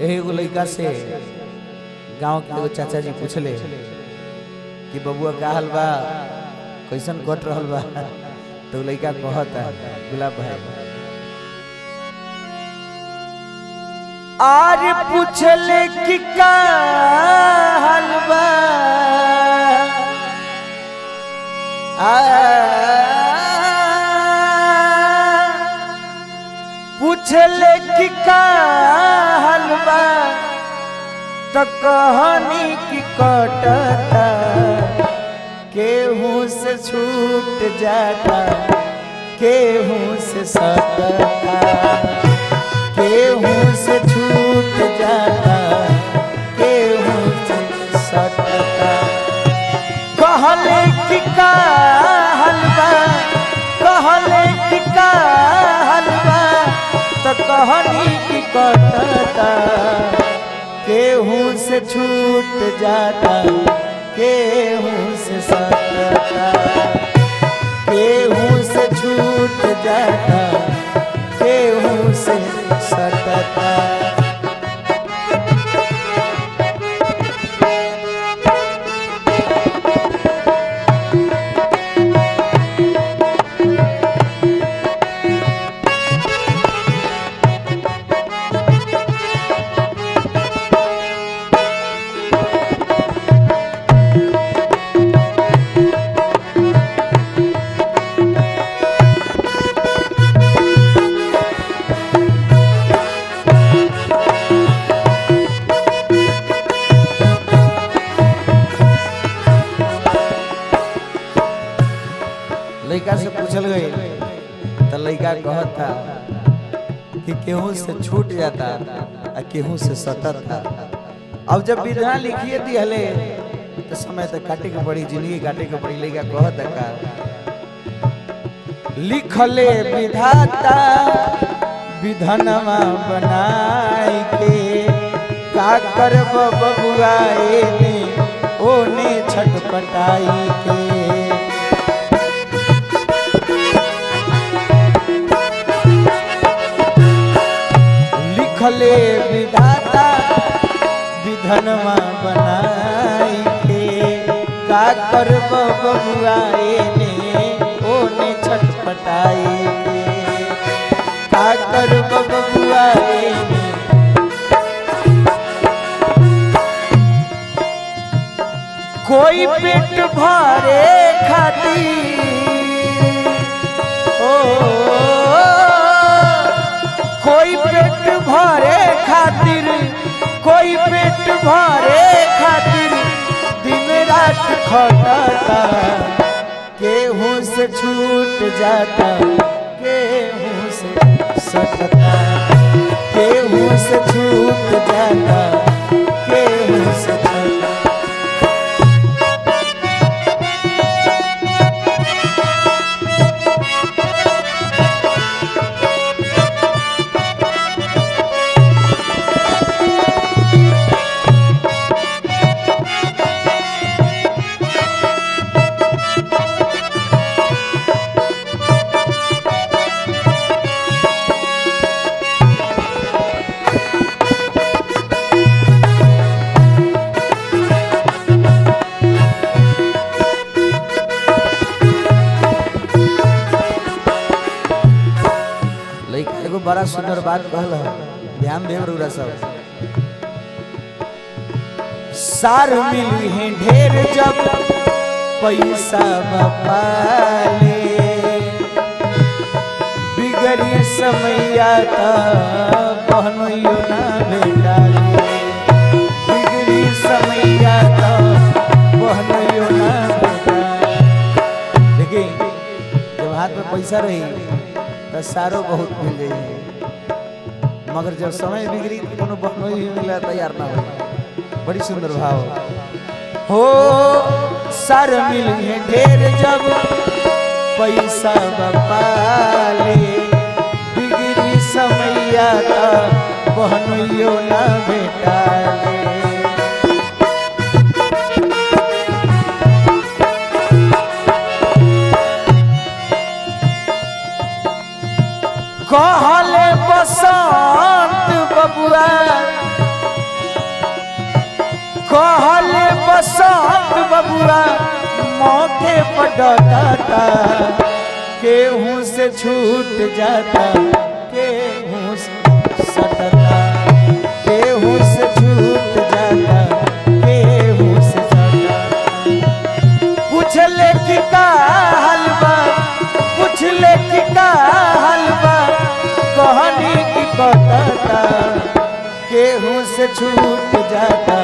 एगो लड़का से गांव के एगो चाचा जी पूछले कि बबुआ का हाल बा, कैसन कट रहल बा। तो लड़का कहता गुलाब भाई आज पूछले कि का हाल बा, पूछले कि का हाल बा, तो कहानी की कटता केहू से छूट जाता, केहू से सटता, केहू से छूट जाता, केहू से सटता। कहले कि का हाल बा, कहले कि का हाल बा, तो कहानी की कटता केहू से छूट जाता, केहू से सटता, केहू से छूट जाता, केहू से सटता। लड़का से पूछल गई तो लड़का कहता कि केहू से छूट जाता और केहू से सटत था। अब जब विधा लिखिए दिहले तो समय तक काटे के पड़ी, जिंदगी काटे के पड़ी। लड़का कहता का लिखले विधाता विधनवा बनाई के, का करब बबुआ एने ओने छटपटाई के। लिखले विधाता विधनवा बनाई के, का करब बबुआ एने ओने छटपटाई के, का करब बबुआ एने। कोई पेट भरे खातिर कोई पेट भरे खातिर, कोई पेट भरे खातिर दिन रात खटता, केहू से छूट जाता, केहू से सटता, केहू से छूट जाता, केहू से सटता। एगो बड़ा सुंदर बात कहल, ध्यान देव रउरा सब। सार मिली है ढेर जब पैसा पाले, बिगड़ी समैया बहनों ना भेटाले, बिगड़ी समैया बहनों ना भेटाले। देखिए जब हाथ में पैसा रही तो सारो बहुत मिल जाए, मगर जब समय बिगड़ी तो कोनो बहनों ही मिला तैयार ना हो। बड़ी सुंदर भाव हो। सार मिली है ढेर जब पैसा पाले, बिगड़ी समैया बहनों ना भेटाले। कहले बसंत बबुआ बबुआ मौके पर डटाता, केहू से छूट जाता, केहू से सटता, केहू से छूट जाता, केहू से सटता। पूछले कि का हलवा, पूछले कि का हलवा, कहनी की कटता, केहू से छूट जाता,